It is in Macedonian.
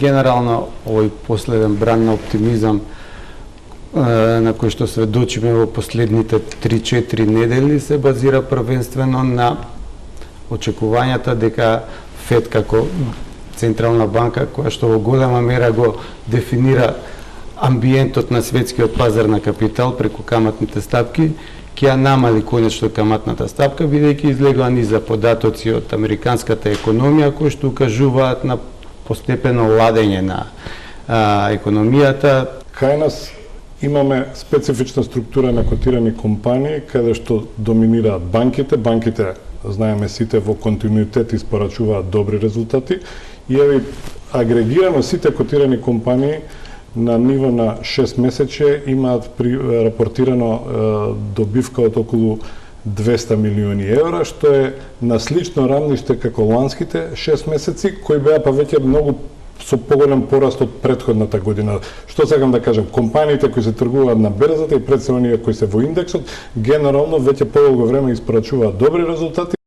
генерално овој последен бран на оптимизам на кој што сведочиме во последните 3-4 недели се базира првенствено на очекувањата дека ФЕД како централна банка која што во голема мера го дефинира амбиентот на светскиот пазар на капитал преку каматните стапки, ќе ја намали конечно каматната стапка, бидејќи излегува низа податоци од американската економија кои што укажуваат на постепено ладење на економијата. Кај нас имаме специфична структура на котирани компании каде што доминираат банките. Банките, знаеме сите, во континуитет испорачуваат добри резултати и еве агрегирано сите котирани компании на ниво на 6 месече имаат рапортирано добивка од околу 200 милиони евра, што е на слично рамниште како ланските 6 месеци, кои беа па веќе многу со поголем пораст од претходната година. Што сакам да кажам, компаниите кои се тргуваат на берзата и пред се оние кои се во индексот, генерално веќе подолго време испорачуваат добри резултати.